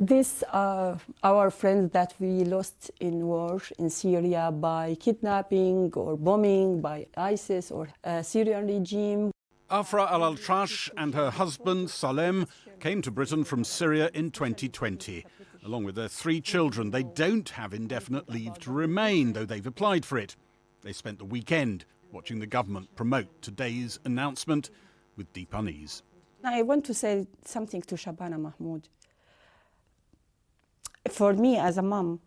This our friends that we lost in war in Syria by kidnapping or bombing by ISIS or Syrian regime. Afra al-Atrash and her husband Salem came to Britain from Syria in 2020. Along with their 3 children, they don't have indefinite leave to remain, though they've applied for it. They spent the weekend watching the government promote today's announcement with deep unease. I want to say something to Shabana Mahmood. For me as a mom,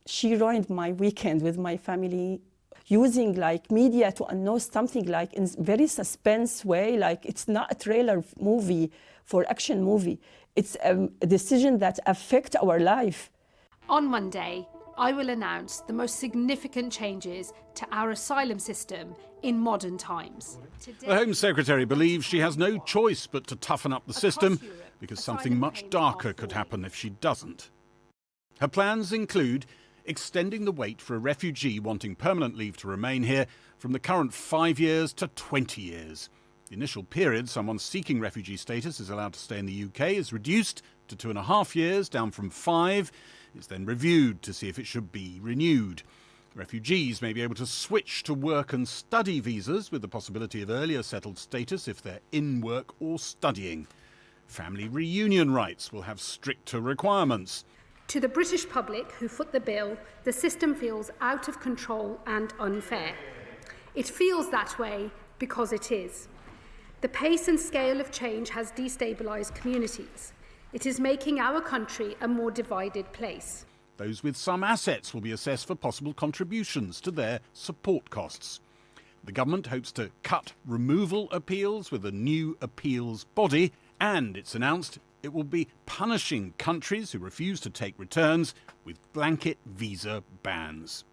she ruined my weekend with my family, using like media to announce something like in very suspense way, like it's not a trailer movie for action movie. It's a decision that affects our life. On Monday, I will announce the most significant changes to our asylum system in modern times. The Home Secretary believes she has no choice but to toughen up the system because something much darker could happen if she doesn't. Her plans include extending the wait for a refugee wanting permanent leave to remain here from the current 5 years to 20 years. The initial period someone seeking refugee status is allowed to stay in the UK is reduced to 2.5 years, down from 5. It's then reviewed to see if it should be renewed. Refugees may be able to switch to work and study visas with the possibility of earlier settled status if they're in work or studying. Family reunion rights will have stricter requirements. To the British public who foot the bill, the system feels out of control and unfair. It feels that way because it is. The pace and scale of change has destabilised communities. It is making our country a more divided place. Those with some assets will be assessed for possible contributions to their support costs. The government hopes to cut removal appeals with a new appeals body, and it's announced it will be punishing countries who refuse to take returns with blanket visa bans.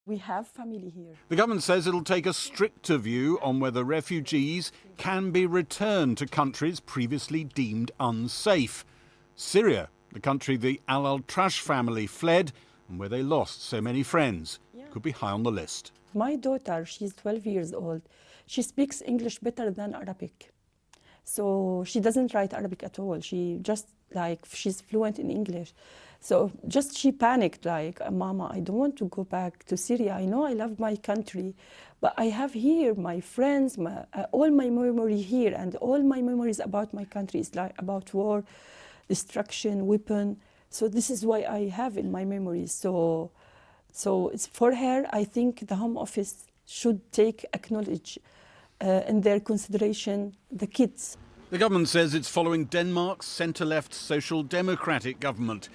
We have family here. The government says it'll take a stricter view on whether refugees can be returned to countries previously deemed unsafe. Syria, the country the al-Atrash family fled and where they lost so many friends, could be high on the list. My daughter, she's 12 years old. She speaks English better than Arabic. So she doesn't write Arabic at all. She's fluent in English. So she panicked like, Mama, I don't want to go back to Syria. I know I love my country, but I have here my friends, all my memory here, and all my memories about my country is like about war, destruction, weapon. So this is why I have in my memories. So it's for her. I think the Home Office should acknowledge in their consideration the kids. The government says it's following Denmark's centre-left Social Democratic government,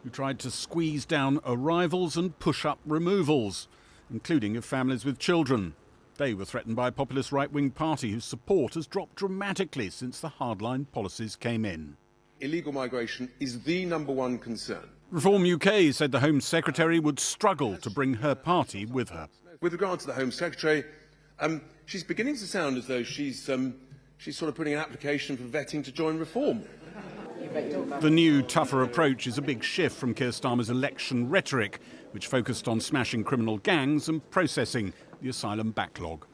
who tried to squeeze down arrivals and push up removals, including of families with children. They were threatened by a populist right-wing party whose support has dropped dramatically since the hardline policies came in. Illegal migration is the #1 concern. Reform UK said the Home Secretary would struggle to bring her party with her. With regard to the Home Secretary, she's beginning to sound as though she's sort of putting an application for vetting to join Reform. The new, tougher approach is a big shift from Keir Starmer's election rhetoric, which focused on smashing criminal gangs and processing the asylum backlog.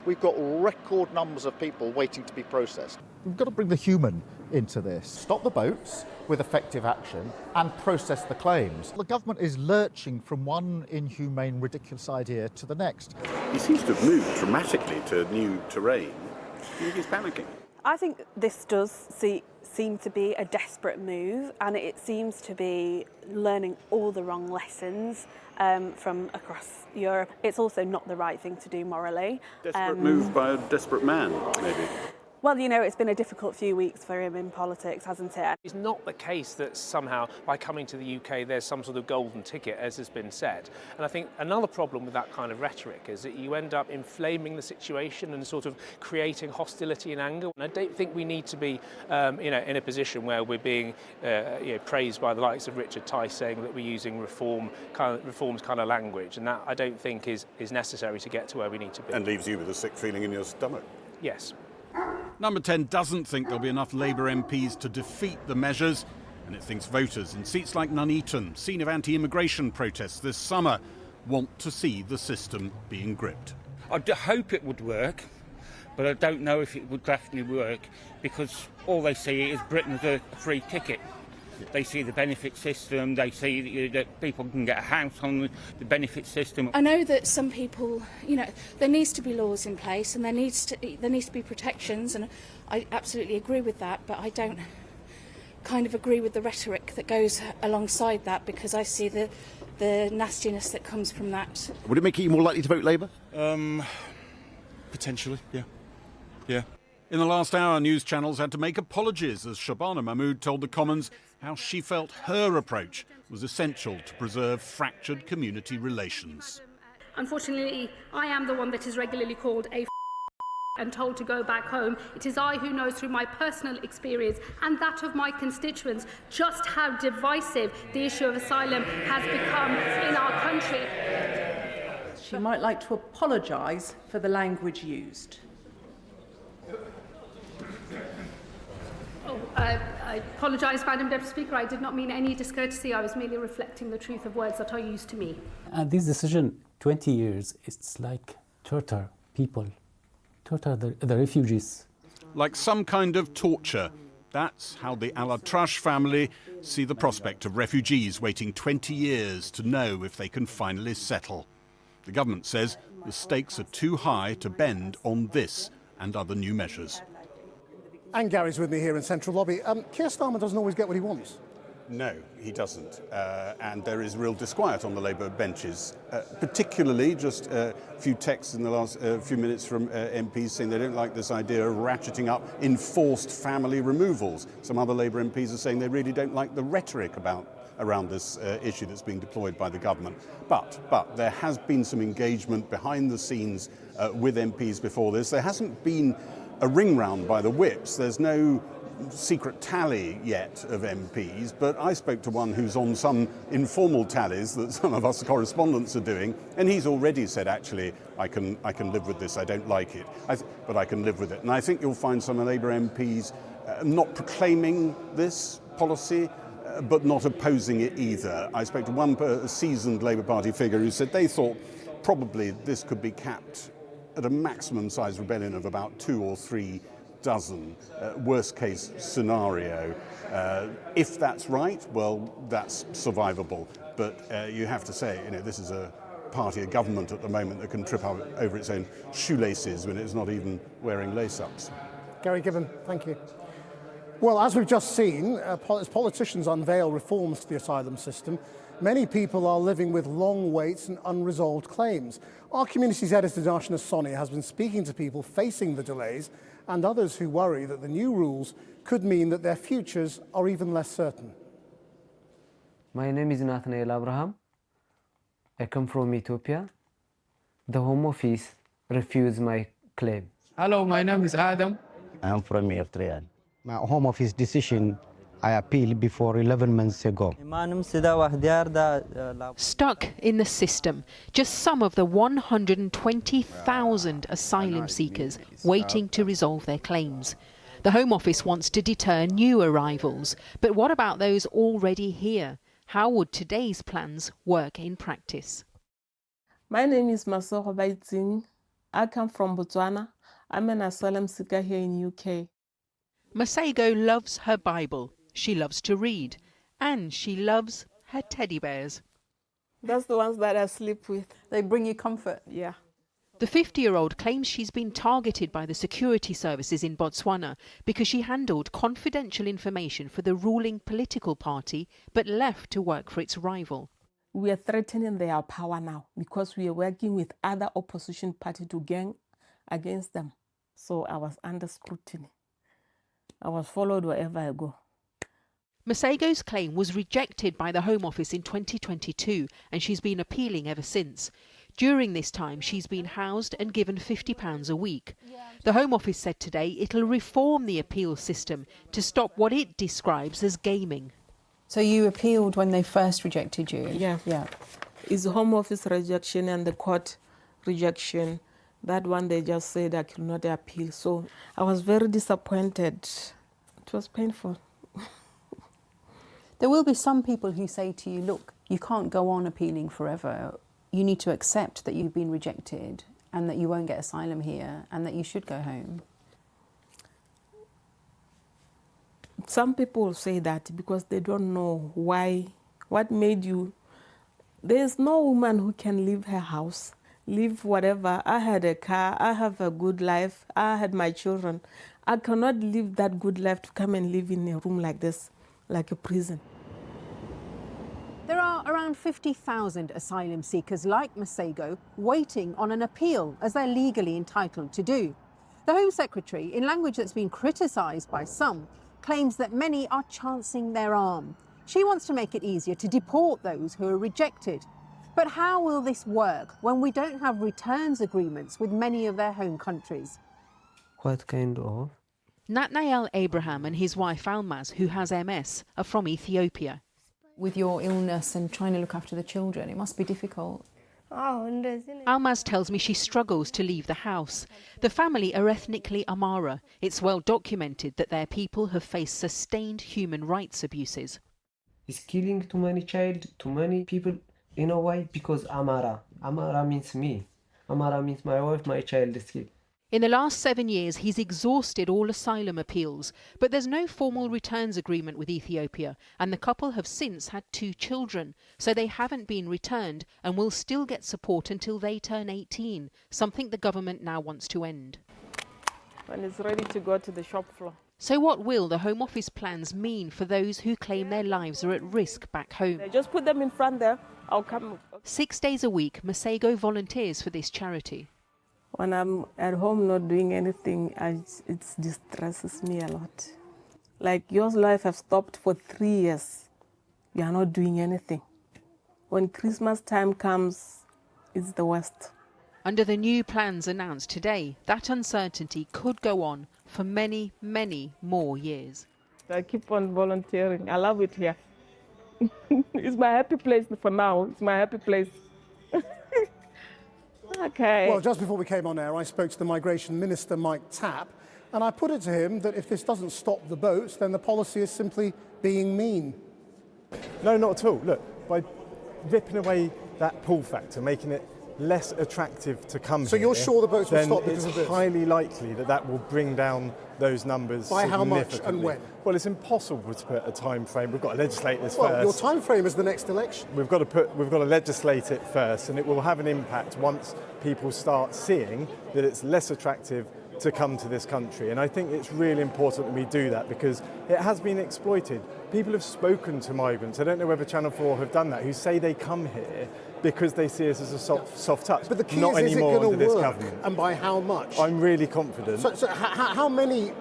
We've got record numbers of people waiting to be processed. We've got to bring the human into this. Stop the boats with effective action and process the claims. The government is lurching from one inhumane, ridiculous idea to the next. He seems to have moved dramatically to new terrain. Do you think he's panicking? I think this does seem to be a desperate move, and it seems to be learning all the wrong lessons from across Europe. It's also not the right thing to do morally. Desperate move by a desperate man, maybe. Well, you know, it's been a difficult few weeks for him in politics, hasn't it? It's not the case that somehow by coming to the UK there's some sort of golden ticket, as has been said. And I think another problem with that kind of rhetoric is that you end up inflaming the situation and sort of creating hostility and anger. And I don't think we need to be, in a position where we're being praised by the likes of Richard Tice saying that we're using reform's kind of language. And that I don't think is necessary to get to where we need to be. And leaves you with a sick feeling in your stomach. Yes. Number 10 doesn't think there'll be enough Labour MPs to defeat the measures, and it thinks voters in seats like Nuneaton, scene of anti-immigration protests this summer, want to see the system being gripped. I hope it would work, but I don't know if it would definitely work, because all they see is Britain as a free ticket. They see the benefit system, they see that people can get a house on the benefit system. I know that some people, there needs to be laws in place and there needs to be protections, and I absolutely agree with that, but I don't kind of agree with the rhetoric that goes alongside that, because I see the nastiness that comes from that. Would it make you more likely to vote Labour? Potentially, yeah. In the last hour, news channels had to make apologies as Shabana Mahmood told the Commons how she felt her approach was essential to preserve fractured community relations. Unfortunately, I am the one that is regularly called a and told to go back home. It is I who knows through my personal experience and that of my constituents just how divisive the issue of asylum has become in our country. She might like to apologise for the language used. I apologise, Madam Deputy Speaker. I did not mean any discourtesy. I was merely reflecting the truth of words that are used to me. And this decision, 20 years, it's like torture people, torture the refugees. Like some kind of torture. That's how the Al-Atrash family see the prospect of refugees waiting 20 years to know if they can finally settle. The government says the stakes are too high to bend on this and other new measures. And Gary's with me here in Central Lobby. Keir Starmer doesn't always get what he wants. No, he doesn't. And there is real disquiet on the Labour benches, particularly just a few texts in the last few minutes from MPs saying they don't like this idea of ratcheting up enforced family removals. Some other Labour MPs are saying they really don't like the rhetoric around this issue that's being deployed by the government. But there has been some engagement behind the scenes with MPs before this. There hasn't been a ring round by the whips. There's no secret tally yet of MPs, but I spoke to one who's on some informal tallies that some of us correspondents are doing, and he's already said, actually, I can live with this. I don't like it, but I can live with it. And I think you'll find some Labour MPs not proclaiming this policy, but not opposing it either. I spoke to one seasoned Labour Party figure who said they thought probably this could be capped at a maximum size rebellion of about 2 or 3 dozen, worst case scenario. If that's right, well, that's survivable. But you have to say, this is a party, a government at the moment that can trip over its own shoelaces when it's not even wearing lace-ups. Gary Gibbon, thank you. Well, as we've just seen, as politicians unveil reforms to the asylum system, many people are living with long waits and unresolved claims. Our Communities editor, Darshana Soni, has been speaking to people facing the delays and others who worry that the new rules could mean that their futures are even less certain. My name is Nathaniel Abraham. I come from Ethiopia. The Home Office refused my claim. Hello, my name is Adam. I'm from Eritrea. My Home Office decision I appealed before 11 months ago. Stuck in the system, just some of the 120,000 asylum seekers waiting to resolve their claims. The Home Office wants to deter new arrivals, but what about those already here? How would today's plans work in practice? My name is Masoro Baitzing. I come from Botswana. I'm an asylum seeker here in UK. Masego loves her Bible. She loves to read, and she loves her teddy bears. That's the ones that I sleep with. They bring you comfort. Yeah. The 50-year-old claims she's been targeted by the security services in Botswana because she handled confidential information for the ruling political party, but left to work for its rival. We are threatening their power now because we are working with other opposition parties to gang against them. So I was under scrutiny. I was followed wherever I go. Masego's claim was rejected by the Home Office in 2022, and she's been appealing ever since. During this time, she's been housed and given £50 a week. The Home Office said today it'll reform the appeal system to stop what it describes as gaming. So you appealed when they first rejected you? Yeah. It's the Home Office rejection and the court rejection. That one, they just said I could not appeal. So I was very disappointed. It was painful. There will be some people who say to you, look, you can't go on appealing forever. You need to accept that you've been rejected and that you won't get asylum here and that you should go home. Some people say that because they don't know why, what made you. There's no woman who can leave her house, leave whatever. I had a car, I have a good life, I had my children. I cannot live that good life to come and live in a room like this, like a prison. There are around 50,000 asylum seekers like Masego waiting on an appeal, as they're legally entitled to do. The Home Secretary, in language that's been criticised by some, claims that many are chancing their arm. She wants to make it easier to deport those who are rejected. But how will this work when we don't have returns agreements with many of their home countries? What kind of? Natnael Abraham and his wife Almaz, who has MS, are from Ethiopia. With your illness and trying to look after the children, it must be difficult. Almaz tells me she struggles to leave the house. The family are ethnically Amhara. It's well documented that their people have faced sustained human rights abuses. It's killing too many child, too many people. You know why? Because Amhara. Amhara means me. Amhara means my wife, my child is killed. In the last 7 years, he's exhausted all asylum appeals, but there's no formal returns agreement with Ethiopia, and the couple have since had 2 children, so they haven't been returned and will still get support until they turn 18, something the government now wants to end. When it's ready to go to the shop floor. So what will the Home Office plans mean for those who claim their lives are at risk back home? Just put them in front there, I'll come. 6 days a week, Masego volunteers for this charity. When I'm at home not doing anything, it distresses me a lot. Like your life has stopped for 3 years. You are not doing anything. When Christmas time comes, it's the worst. Under the new plans announced today, that uncertainty could go on for many, many more years. I keep on volunteering. I love it here. It's my happy place for now. It's my happy place. Okay. Well, just before we came on air, I spoke to the Migration Minister, Mike Tapp, and I put it to him that if this doesn't stop the boats, then the policy is simply being mean. No, not at all. Look, by ripping away that pull factor, making it less attractive to come So here, you're sure the boats will stop because of this? It's highly likely that that will bring down those numbers By how much significantly. and when? Well, it's impossible to put a time frame. We've got to legislate this Well, first. your time frame is the next election. We've got to legislate it first, and it will have an impact once people start seeing that it's less attractive to come to this country. And I think it's really important that we do that because it has been exploited. People have spoken to migrants, I don't know whether Channel 4 have done that, who say they come here because they see us as a soft touch. But the key Not is it anymore going under to this work, government. and by how much? I'm really confident. So how many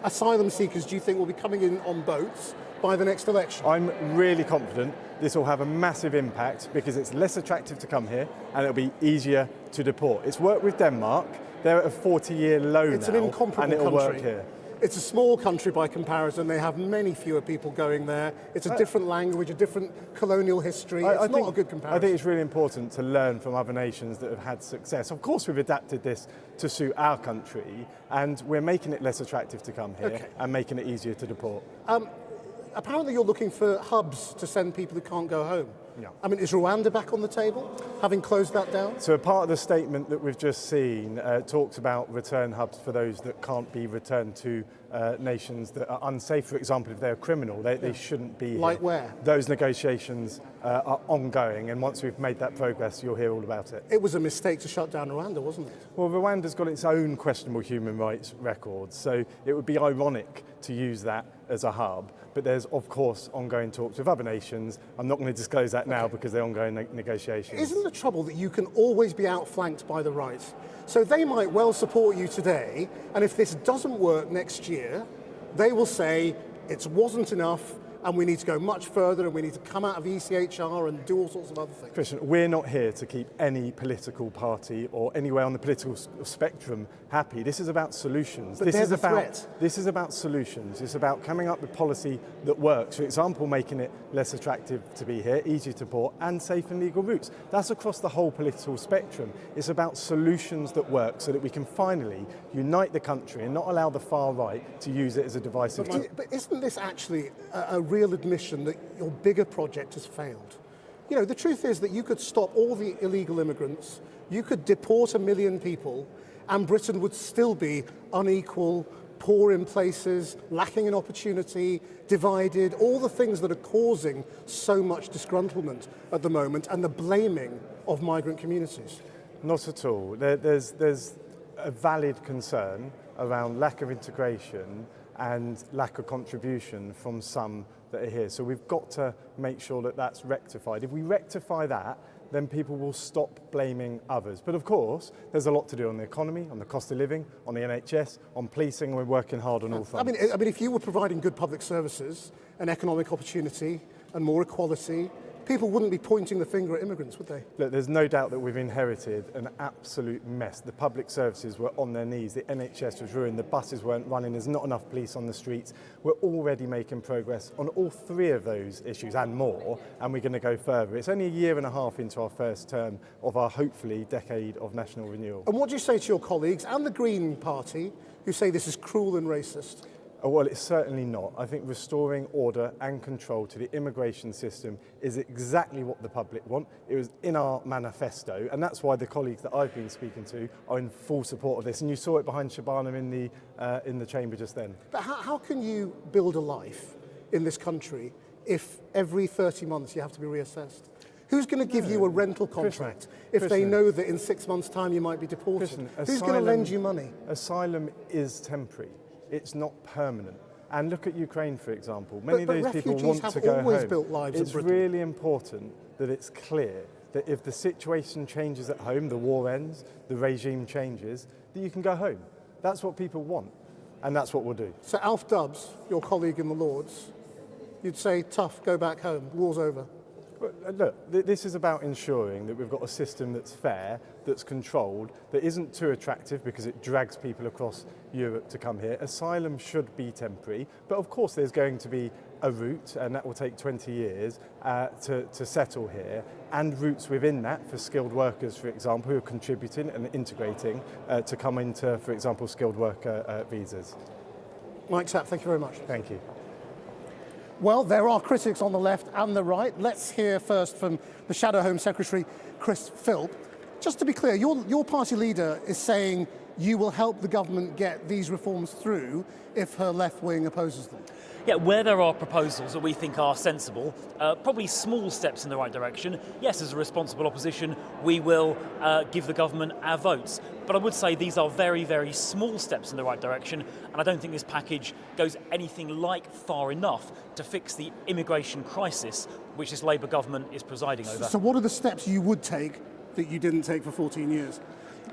asylum seekers do you think will be coming in on boats by the next election? I'm really confident this will have a massive impact because it's less attractive to come here and it'll be easier to deport. It's worked with Denmark. They're at a 40-year low now. It's an incomparable and it'll country. work here. It's a small country by comparison. They have many fewer people going there. It's a different language, a different colonial history. It's not a good comparison. I think it's really important to learn from other nations that have had success. Of course, we've adapted this to suit our country, and we're making it less attractive to come here and making it easier to deport. Apparently, you're looking for hubs to send people who can't go home. Yeah. I mean, is Rwanda back on the table, having closed that down? So a part of the statement that we've just seen talks about return hubs for those that can't be returned to nations that are unsafe. For example, if they're a criminal, they shouldn't be here. Like where? Those negotiations are ongoing, and once we've made that progress, you'll hear all about it. It was a mistake to shut down Rwanda, wasn't it? Well, Rwanda's got its own questionable human rights records, so it would be ironic to use that as a hub. But there's, of course, ongoing talks with other nations. I'm not going to disclose that now because they're ongoing negotiations. Isn't the trouble that you can always be outflanked by the right? So they might well support you today, and if this doesn't work next year, they will say it wasn't enough, and we need to go much further, and we need to come out of ECHR and do all sorts of other things. Christian, we're not here to keep any political party or anywhere on the political spectrum happy. This is about solutions. But they're the threat. This is about solutions. It's about coming up with policy that works. For example, making it less attractive to be here, easier to port, and safe and legal routes. That's across the whole political spectrum. It's about solutions that work so that we can finally unite the country and not allow the far right to use it as a divisive tool. But isn't this actually a real admission that your bigger project has failed? You know, the truth is that you could stop all the illegal immigrants, you could deport 1 million people, and Britain would still be unequal, poor in places, lacking in opportunity, divided, all the things that are causing so much disgruntlement at the moment and the blaming of migrant communities? Not at all. There's a valid concern around lack of integration and lack of contribution from some that are here. So we've got to make sure that that's rectified. If we rectify that, then people will stop blaming others. But of course, there's a lot to do on the economy, on the cost of living, on the NHS, on policing, and we're working hard on all fronts. I mean, if you were providing good public services and economic opportunity and more equality, people wouldn't be pointing the finger at immigrants, would they? Look, there's no doubt that we've inherited an absolute mess. The public services were on their knees, the NHS was ruined, the buses weren't running, there's not enough police on the streets. We're already making progress on all three of those issues and more, and we're going to go further. It's only a year and a half into our first term of our, hopefully, decade of national renewal. And what do you say to your colleagues and the Green Party who say this is cruel and racist? Well, it's certainly not. I think restoring order and control to the immigration system is exactly what the public want. It was in our manifesto, and that's why the colleagues that I've been speaking to are in full support of this. And you saw it behind Shabana in the chamber just then. But how can you build a life in this country if every 30 months you have to be reassessed? Who's going to give you a rental contract if they know that in 6 months' time you might be deported? Who's going to lend you money? Asylum is temporary. It's not permanent. And look at Ukraine, for example. Many of those people want to go home. Built lives it's really important that it's clear that if the situation changes at home, the war ends, the regime changes, that you can go home. That's what people want, and that's what we'll do. So Alf Dubs, your colleague in the Lords, you'd say, tough, go back home, war's over. Look, this is about ensuring that we've got a system that's fair, that's controlled, that isn't too attractive because it drags people across Europe to come here. Asylum should be temporary, but of course there's going to be a route, and that will take 20 years to settle here, and routes within that for skilled workers, for example, who are contributing and integrating to come into, for example, skilled worker visas. Mike Tapp, thank you very much. Thank you. Well, there are critics on the left and the right. Let's hear first from the Shadow Home Secretary, Chris Philp. Just to be clear, your party leader is saying you will help the government get these reforms through if her left wing opposes them. Yeah, where there are proposals that we think are sensible, probably small steps in the right direction, yes, as a responsible opposition, we will give the government our votes. But I would say these are very, very small steps in the right direction, and I don't think this package goes anything like far enough to fix the immigration crisis which this Labour government is presiding over. So what are the steps you would take that you didn't take for 14 years?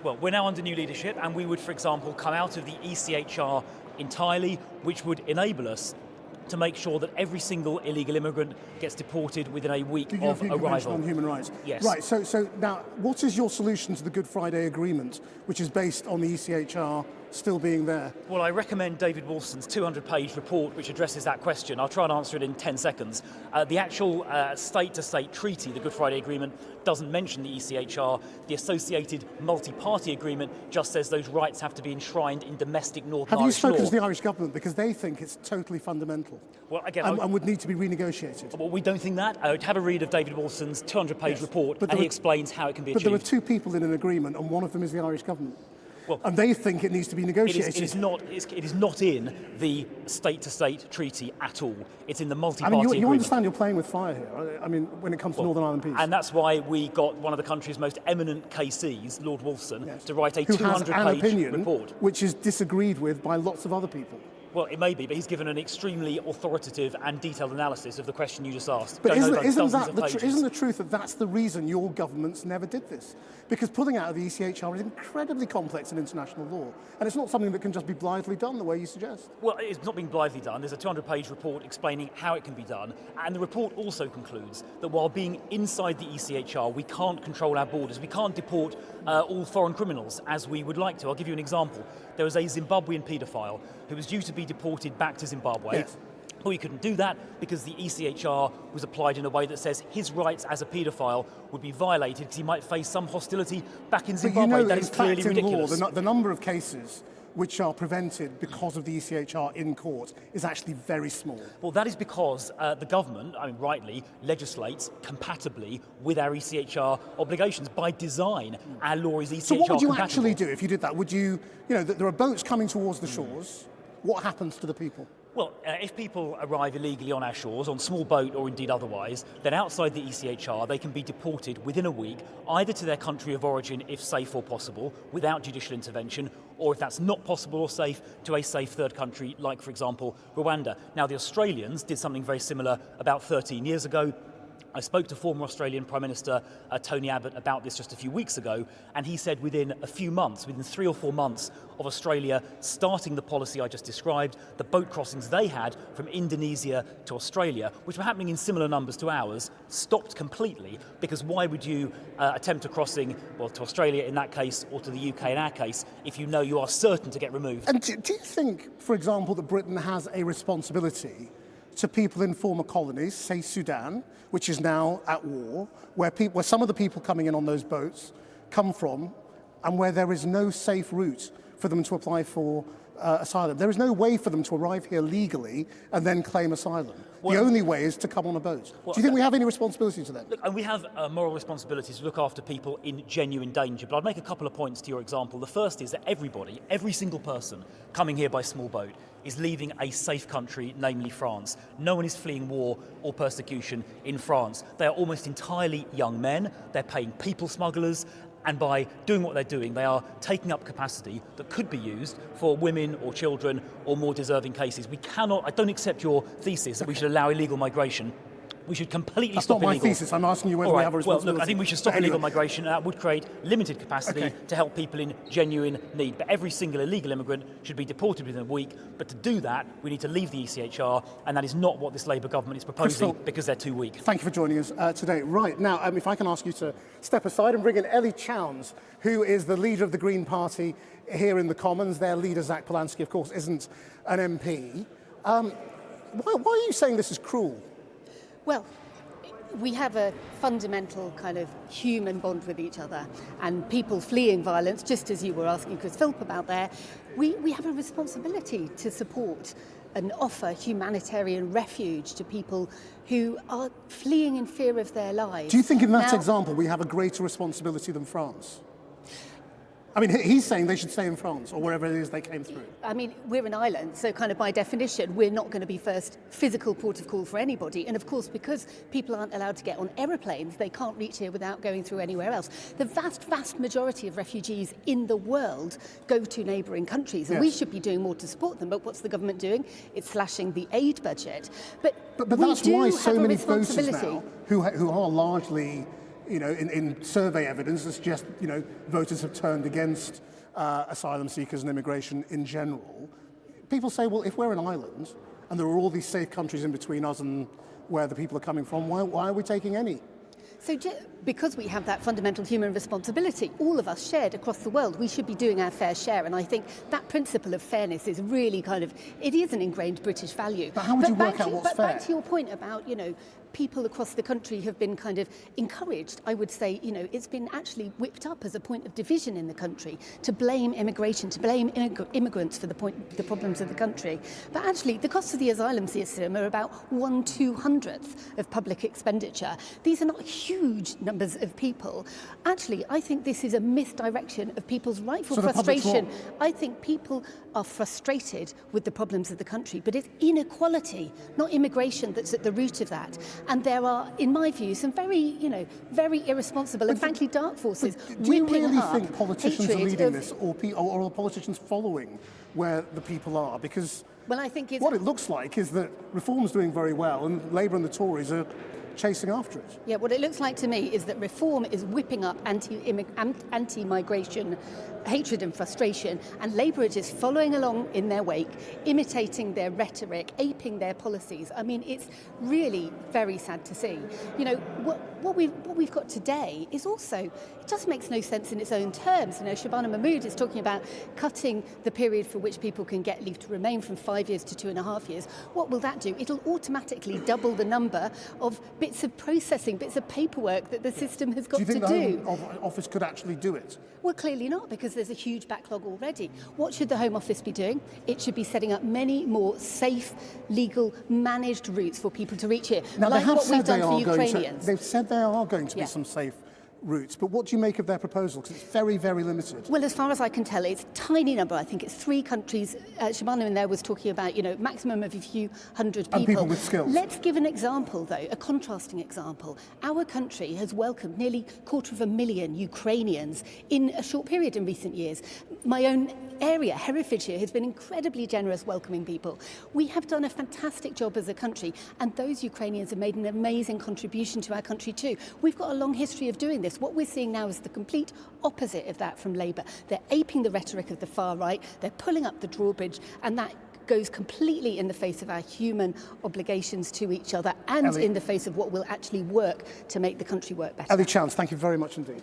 Well, we're now under new leadership, and we would, for example, come out of the ECHR entirely, which would enable us to make sure that every single illegal immigrant gets deported within a week of European arrival. Convention on Human Rights. Yes. Right, so now, what is your solution to the Good Friday Agreement, which is based on the ECHR still being there? Well, I recommend David Wolfson's 200-page report which addresses that question. I'll try and answer it in 10 seconds. The actual state-to-state treaty, the Good Friday Agreement, doesn't mention the ECHR. The associated multi-party agreement just says those rights have to be enshrined in domestic Northern Irish law. Have you spoken to the Irish government? Because they think it's totally fundamental. Well, again, and would need to be renegotiated. Well, we don't think that. I would have a read of David Wolfson's 200-page report, and he explains how it can be achieved. But there are two people in an agreement, and one of them is the Irish government. Well, and they think it needs to be negotiated. It is not in the state-to-state treaty at all. It's in the multi-party agreement. You understand you're playing with fire here. I mean, when it comes to Northern Ireland peace. And that's why we got one of the country's most eminent KCs, Lord Wolfson, to write a 200-page report. Which is disagreed with by lots of other people. Well, it may be, but he's given an extremely authoritative and detailed analysis of the question you just asked. But isn't the truth that that's the reason your governments never did this? Because pulling out of the ECHR is incredibly complex in international law, and it's not something that can just be blithely done the way you suggest. Well, it's not being blithely done. There's a 200-page report explaining how it can be done, and the report also concludes that while being inside the ECHR, we can't control our borders. We can't deport all foreign criminals as we would like to. I'll give you an example. There was a Zimbabwean paedophile who was due to be deported back to Zimbabwe. Yes. But we couldn't do that because the ECHR was applied in a way that says his rights as a paedophile would be violated because he might face some hostility back in Zimbabwe. But you know, that is clearly ridiculous. Law, the number of cases which are prevented because of the ECHR in court is actually very small. Well, that is because the government, rightly, legislates compatibly with our ECHR obligations. By design, our law is ECHR compatible. So what would you actually do if you did that? Would you, there are boats coming towards the shores, what happens to the people? Well, if people arrive illegally on our shores, on small boat or indeed otherwise, then outside the ECHR they can be deported within a week, either to their country of origin if safe or possible, without judicial intervention, or if that's not possible or safe, to a safe third country like, for example, Rwanda. Now, the Australians did something very similar about 13 years ago. I spoke to former Australian Prime Minister Tony Abbott about this just a few weeks ago, and he said within a few months, within 3 or 4 months of Australia starting the policy I just described, the boat crossings they had from Indonesia to Australia, which were happening in similar numbers to ours, stopped completely, because why would you attempt a crossing, well, to Australia in that case, or to the UK in our case, if you know you are certain to get removed? And do you think, for example, that Britain has a responsibility to people in former colonies, say Sudan, which is now at war, where some of the people coming in on those boats come from, and where there is no safe route for them to apply for asylum. There is no way for them to arrive here legally and then claim asylum. The only way is to come on a boat. Do you think we have any responsibility to them? Look, and we have a moral responsibility to look after people in genuine danger, but I'd make a couple of points to your example. The first is that everybody, every single person coming here by small boat is leaving a safe country, namely France. No one is fleeing war or persecution in France. They are almost entirely young men. They're paying people smugglers. And by doing what they're doing, they are taking up capacity that could be used for women or children or more deserving cases. We cannot, I don't accept your thesis that we should allow illegal migration. We should completely stop illegal. That's not my thesis. I'm asking you whether we have a responsibility. Well, look, I think we should stop illegal migration, and that would create limited capacity to help people in genuine need. But every single illegal immigrant should be deported within a week. But to do that, we need to leave the ECHR, and that is not what this Labour government is proposing, because they're too weak. Thank you for joining us today. Right, now, if I can ask you to step aside and bring in Ellie Chowns, who is the leader of the Green Party here in the Commons. Their leader, Zach Polanski, of course, isn't an MP. Why are you saying this is cruel? Well, we have a fundamental kind of human bond with each other, and people fleeing violence, just as you were asking Chris Philp about there, we have a responsibility to support and offer humanitarian refuge to people who are fleeing in fear of their lives. Do you think in that example we have a greater responsibility than France? I mean, he's saying they should stay in France or wherever it is they came through. I mean, we're an island, so kind of by definition, we're not going to be first physical port of call for anybody. And of course, because people aren't allowed to get on aeroplanes, they can't reach here without going through anywhere else. The vast, vast majority of refugees in the world go to neighbouring countries, and we should be doing more to support them. But what's the government doing? It's slashing the aid budget. But that's why so many voters now, who are largely, you know, in survey evidence that suggests, you know, voters have turned against asylum seekers and immigration in general. People say, well, if we're an island and there are all these safe countries in between us and where the people are coming from, why are we taking any? So because we have that fundamental human responsibility, all of us shared across the world, we should be doing our fair share. And I think that principle of fairness is really it is an ingrained British value. But how would you work out what's fair? Back to your point about, you know, people across the country have been kind of encouraged, I would say, you know, it's been actually whipped up as a point of division in the country to blame immigration, to blame immigrants for the problems of the country. But actually, the costs of the asylum system are about 1/200th of public expenditure. These are not huge numbers of people. Actually, I think this is a misdirection of people's rightful frustration. I think people are frustrated with the problems of the country, but it's inequality, not immigration, that's at the root of that. And there are, in my view, some very irresponsible and frankly dark forces whipping up. Do you really think politicians are leading this, or are politicians following where the people are? Because I think what it looks like is that Reform's doing very well, and Labour and the Tories are chasing after it. Yeah, what it looks like to me is that Reform is whipping up anti-migration hatred and frustration, and Labour are just following along in their wake, imitating their rhetoric, aping their policies. I mean, it's really very sad to see. You know, what we've got today is also, it just makes no sense in its own terms. You know, Shabana Mahmood is talking about cutting the period for which people can get leave to remain from 5 years to 2.5 years. What will that do? It'll automatically double the number of bits of processing, bits of paperwork that the system has got to do. Do you think the Home Office could actually do it? Well, clearly not, because there's a huge backlog already. What should the Home Office be doing? It should be setting up many more safe, legal, managed routes for people to reach here, now, like what we've done for Ukrainians. They've said there are going to be some safe routes. But what do you make of their proposal? Because it's very, very limited. Well, as far as I can tell, it's a tiny number. I think it's 3 countries. Shabana in there was talking about, maximum of a few hundred people. And people with skills. Let's give an example, though, a contrasting example. Our country has welcomed nearly 250,000 Ukrainians in a short period in recent years. My own area, Herefordshire, has been incredibly generous welcoming people. We have done a fantastic job as a country, and those Ukrainians have made an amazing contribution to our country too. We've got a long history of doing this. What we're seeing now is the complete opposite of that from Labour. They're aping the rhetoric of the far right, they're pulling up the drawbridge, and that goes completely in the face of our human obligations to each other and Ellie, in the face of what will actually work to make the country work better. Ellie Chowns, thank you very much indeed.